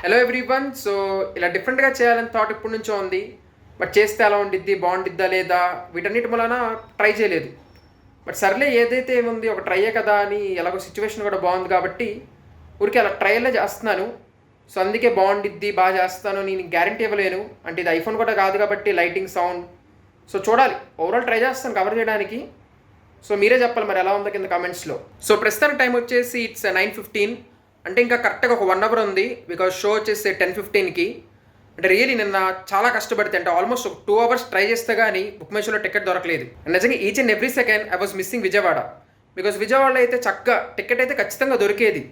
Hello everyone. So ఇలా డిఫరెంట్గా చేయాలని థాట్ ఇప్పటి నుంచో ఉంది. బట్ చేస్తే ఎలా ఉండిద్ది, బాగుండిద్దా లేదా, వీటన్నిటి వలన ట్రై చేయలేదు. బట్ సర్లే, ఏదైతే ఏముంది, ఒక ట్రైయే కదా అని, ఎలాగో సిచ్యువేషన్ కూడా బాగుంది కాబట్టి ఊరికి అలా ట్రైలే చేస్తున్నాను. సో అందుకే బాగుండిద్ది, బాగా చేస్తాను నేను గ్యారంటీ ఇవ్వలేను. అంటే ఇది ఐఫోన్ కూడా కాదు కాబట్టి లైటింగ్, సౌండ్, సో చూడాలి. ఓవరాల్ ట్రై చేస్తాను కవర్ చేయడానికి. సో మీరే చెప్పాలి మరి ఎలా ఉందో కింద కామెంట్స్లో. సో ప్రస్తుతానికి టైం వచ్చేసి ఇట్స్ 9:15. అంటే ఇంకా కరెక్ట్గా ఒక 1 అవర్ ఉంది. బికాజ్ షో వచ్చేసి 10:15కి. అంటే రియలీ నిన్న చాలా కష్టపడితే, అంటే ఆల్మోస్ట్ ఒక 2 అవర్స్ ట్రై చేస్తే కానీ బుక్ మై షోలో టికెట్ దొరకలేదు. నిజంగా each and every second I was missing Vijayawada. Because విజయవాడలో అయితే చక్కగా టికెట్ అయితే ఖచ్చితంగా దొరికేది.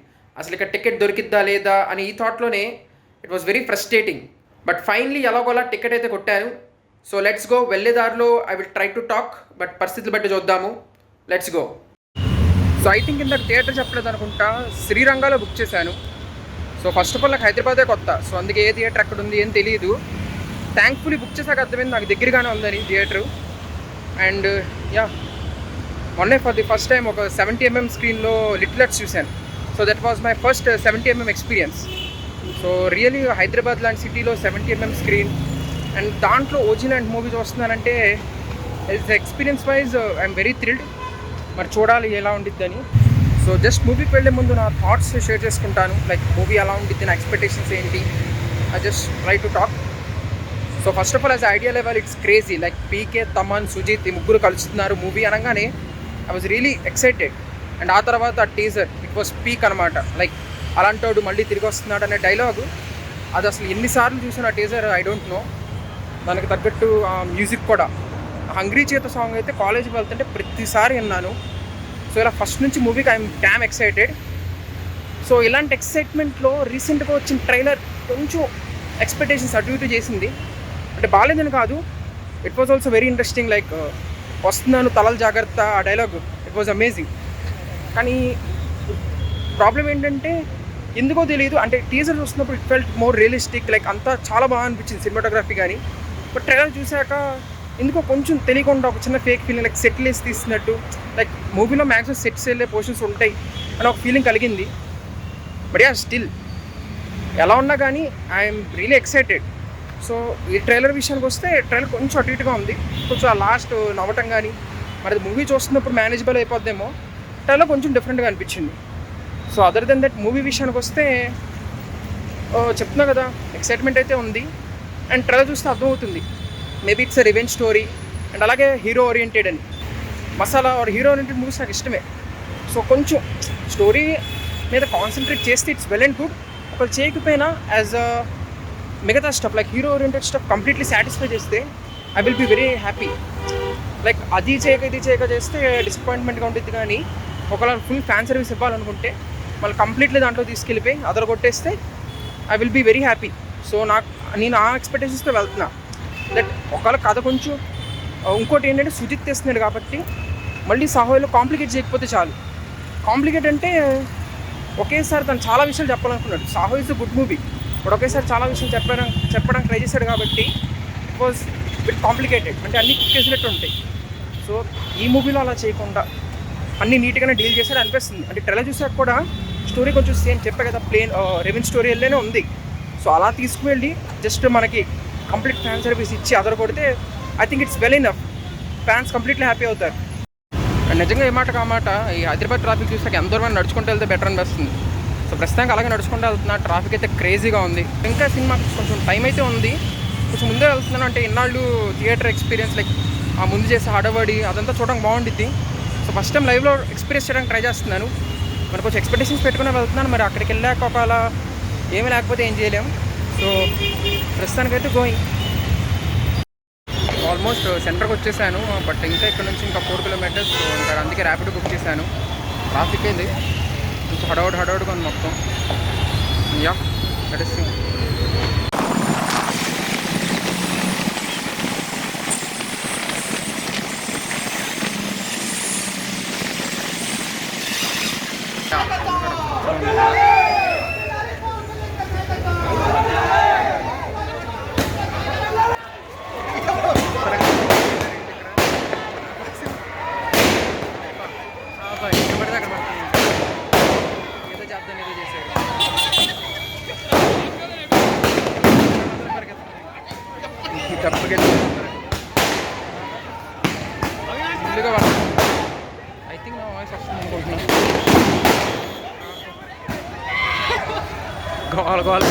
అసలు ఇక్కడ టికెట్ దొరికిద్దా లేదా అని ఈ థాట్లోనే it was very frustrating. But finally ఎలాగోలా టికెట్ అయితే కొట్టాను. So let's go. వెళ్ళేదారిలో I will try to talk, but పరిస్థితులు బట్టి చూద్దాము. Let's go. So I think ఇంత థియేటర్ చెప్పలేదు అనుకుంటా, శ్రీరంగాలో బుక్ చేశాను. సో ఫస్ట్ ఆఫ్ ఆల్ నాకు హైదరాబాదే కొత్త, సో అందుకే ఏ థియేటర్ అక్కడ ఉంది ఏం తెలియదు. థ్యాంక్ఫుల్లీ బుక్ చేశాక అర్థమైంది నాకు దగ్గరగానే ఉందని థియేటరు. అండ్ యా, మొన్నే ఫర్ ది ఫస్ట్ టైం ఒక 70mm స్క్రీన్లో లిటిల్ ఆర్ట్స్ చూశాను. So that was my first 70mm experience. So really Hyderabad లాంటి సిటీలో 70mm స్క్రీన్ అండ్ దాంట్లో ఓజీ లాంటి మూవీ చూస్తున్నానంటే it's experience wise I'm very thrilled. మరి చూడాలి ఎలా ఉండిద్దని. సో జస్ట్ మూవీకి వెళ్ళే ముందు నా థాట్స్ షేర్ చేసుకుంటాను. లైక్ మూవీ ఎలా ఉండిద్ది, నా ఎక్స్పెక్టేషన్స్ ఏంటి, I just try to talk. So first of all as idea level it's crazy. Like PK, Thaman, Sujeeth ఈ ముగ్గురు కలుస్తున్నారు మూవీ అనగానే I was really excited. And ఆ తర్వాత టీజర్ ఇట్ వాజ్ పీక్ అనమాట. లైక్ అలాంటోడు మళ్ళీ తిరిగి వస్తున్నాడు అనే డైలాగు, అది అసలు ఎన్నిసార్లు చూసిన ఆ టీజర్ ఐ డోంట్ నో. దానికి తగ్గట్టు మ్యూజిక్ కూడా, హంగ్రీ చేత సాంగ్ అయితే కాలేజీకి వెళ్తుంటే ప్రతిసారి విన్నాను. సో ఇలా ఫస్ట్ నుంచి మూవీకి ఐఎమ్ డ్యామ్ ఎక్సైటెడ్. సో ఇలాంటి ఎక్సైట్మెంట్లో రీసెంట్గా వచ్చిన ట్రైలర్ కొంచెం ఎక్స్పెక్టేషన్స్ అటు ఇటు చేసింది. అంటే బాగాలేదని కాదు, it was also very interesting. Like వస్తున్నాను తలలు జాగ్రత్త ఆ డైలాగ్, ఇట్ వాజ్ అమేజింగ్. కానీ ప్రాబ్లం ఏంటంటే ఎందుకో తెలియదు, అంటే టీజర్ చూస్తున్నప్పుడు it felt more realistic. Like అంతా చాలా బాగా అనిపించింది సినిమాటోగ్రఫీ కానీ. బట్ ట్రైలర్ చూశాక ఎందుకో కొంచెం తెలియకుండా ఒక చిన్న ఫేక్ ఫీలింగ్, లైక్ సెటిల్ వేసి తీసినట్టు. లైక్ మూవీలో మ్యాక్సిమం సెట్స్ వెళ్ళే పోర్షన్స్ ఉంటాయి అని ఒక ఫీలింగ్ కలిగింది. బట్ యా, స్టిల్ ఎలా ఉన్నా కానీ ఐఎమ్ రియలీ ఎక్సైటెడ్. సో ఈ ట్రైలర్ విషయానికి వస్తే ట్రైలర్ కొంచెం అటు ఇటుగా ఉంది. కొంచెం ఆ లాస్ట్ నవ్వటం కానీ, మరి మూవీ చూస్తున్నప్పుడు మేనేజబుల్ అయిపోద్దేమో, ట్రైలర్ కొంచెం డిఫరెంట్గా అనిపించింది. So other than that movie విషయానికి వస్తే చెప్తున్నా కదా, ఎక్సైట్మెంట్ అయితే ఉంది. అండ్ ట్రైలర్ చూస్తే అర్థమవుతుంది maybe it's a revenge story. And అలాగే హీరో ఓరియంటెడ్ అని, masala or hero oriented movies నాకు ఇష్టమే. సో కొంచెం స్టోరీ మీద కాన్సన్ట్రేట్ చేస్తే ఇట్స్ వెల్ అండ్ గుడ్. ఒకళ్ళు చేయకపోయినా యాజ్ అ మిగతా stuff like hero oriented stuff completely satisfy చేస్తే I will be very happy. Like అది చేయక ఇది చేయక చేస్తే డిసప్పాయింట్మెంట్గా ఉంటుంది. కానీ ఒకవేళ ఫుల్ ఫ్యాన్ సర్వీస్ ఇవ్వాలనుకుంటే మళ్ళీ కంప్లీట్లీ దాంట్లో తీసుకెళ్ళిపోయి అదర్ కొట్టేస్తే I will be very happy. So నేను ఆ ఎక్స్పెక్టేషన్స్తో వెళ్తున్నా. దట్ ఒకవేళ కథ కొంచెం ఇంకోటి ఏంటంటే సుజిత్ తెస్తున్నాడు కాబట్టి మళ్ళీ సాహోలో కాంప్లికేట్ చేయకపోతే చాలు. కాంప్లికేట్ అంటే ఒకేసారి తను చాలా విషయాలు చెప్పాలనుకున్నాడు. Saaho is a good movie, but ఒకేసారి చాలా విషయాలు చెప్పడానికి ట్రై చేశాడు కాబట్టి ఇట్ వాజ్ బిట్ కాంప్లికేటెడ్. అంటే అన్నీ కుక్ చేసినట్టు ఉంటాయి. సో ఈ మూవీలో అలా చేయకుండా అన్నీ నీట్గానే డీల్ చేశాడు అనిపిస్తుంది. అంటే ట్రైలర్ చూసాక కూడా స్టోరీ కొంచెం సేమ్ చెప్పే కదా, ప్లేన్ రెవెన్ స్టోరీ వెళ్ళేనే ఉంది. సో అలా తీసుకువెళ్ళి జస్ట్ మనకి కంప్లీట్ ఫ్యాన్ సర్వీస్ ఇచ్చి అదర్ కొడితే I think it's well enough. Fans completely happy అవుతారు. అండ్ నిజంగా ఏ మాట కామాట ఈ హైదరాబాద్ ట్రాఫిక్ చూసాక ఎంత దూరం నడుచుకుంటూ వెళ్తే బెటర్ అనిపిస్తుంది. సో ప్రస్తుతానికి అలాగే నడుచుకుంటూ వెళ్తున్నా. ట్రాఫిక్ అయితే క్రేజీగా ఉంది. ఇంకా సినిమాకి కొంచెం టైం అయితే ఉంది. కొంచెం ముందే వెళ్తున్నాను. అంటే ఇన్నాళ్ళు థియేటర్ ఎక్స్పీరియన్స్ లైక్ ఆ ముందు చేసే హడబడి అదంతా చూడడానికి బాగుండిద్ది. సో ఫస్ట్ టైం లైవ్లో ఎక్స్పీరియన్స్ చేయడానికి ట్రై చేస్తున్నాను. మరి కొంచెం ఎక్స్పెక్టేషన్స్ పెట్టుకునే వెళ్తున్నాను. మరి అక్కడికి వెళ్ళాక ఒకవేళ ఏమీ లేకపోతే ఏం చేయలేము. సో ప్రస్తుతానికైతే గోయింగ్. ఆల్మోస్ట్ సెంటర్కి వచ్చేసాను. బట్ ఇంకా ఇక్కడ నుంచి ఇంకా 4 kilometers. ఇంకా అందుకే ర్యాపిడ్ బుక్ చేశాను. ట్రాఫిక్ అయింది కొంచెం హడావుడిగా ఉంది మొత్తం. యా, దట్ ఇస్ ఏదో చేద్దాం ఏదో చేశాడు. చెప్పగలి ఫుల్గా పడుతుంది. ఐ థింక్ నా వాయిస్ వస్తుంది అనుకుంటున్నాను. గోల గోల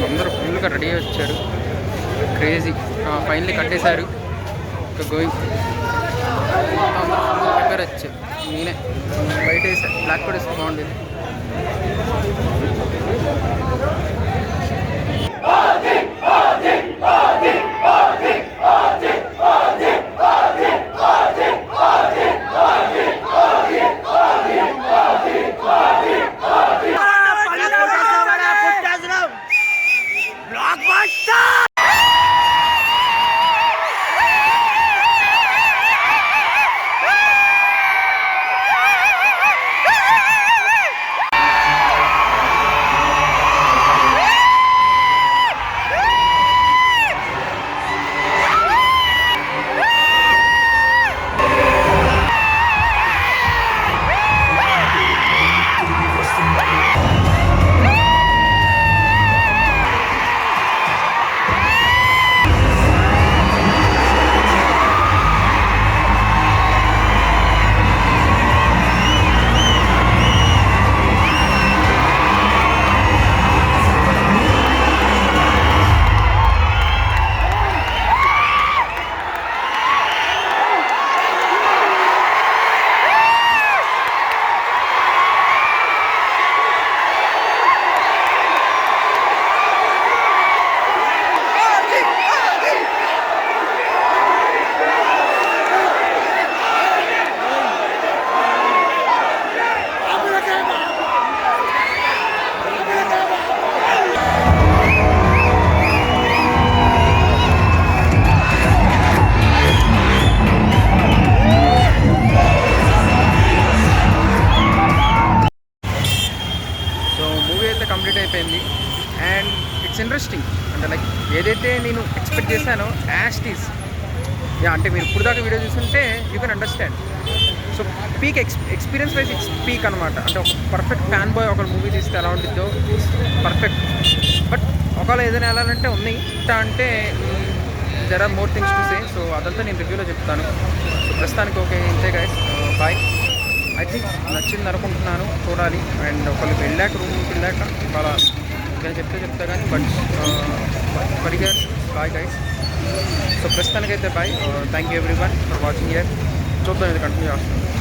అందరూ ఫుల్గా రెడీ అయ్యి వచ్చారు. క్రేజీ ఫైనల్లీ కట్టేశారు. ఇంకా గోయింగ్ ప్రిపేర్ వచ్చారు. నేనే బయట వేసాను, బ్లాక్ కూడా వేస్తే బాగుండేది. కంప్లీట్ అయిపోయింది. And it's interesting. అంటే లైక్ ఏదైతే నేను ఎక్స్పెక్ట్ చేశానో యాస్టీస్ అంటే మీరు ఇప్పుడు దాకా వీడియో చూస్తుంటే you can understand. So peak experience wise it's peak అనమాట. అంటే ఒక పర్ఫెక్ట్ ఫ్యాన్ బాయ్ ఒక మూవీ తీస్తే ఎలా ఉంటుందో పర్ఫెక్ట్. బట్ ఒకవేళ ఏదైనా వెళ్ళాలంటే ఉన్నాయి అంటే there are more things to say. So అదంతా నేను రివ్యూలో చెప్తాను. సో ప్రస్తుతానికి ఓకే ఇంతే గైస్, బాయ్. ఐ థింక్ నచ్చింది అనుకుంటున్నాను, చూడాలి. అండ్ ఒకళ్ళు వెళ్ళాక రూమ్కి వెళ్ళాక చాలా ఇంకా చెప్తా కానీ బట్ పడిగారు. Bye guys. సో ప్రస్తుతానికైతే bye. Thank you everyone for watching year. చూద్దాం ఇది కంటిన్యూ చేస్తాను.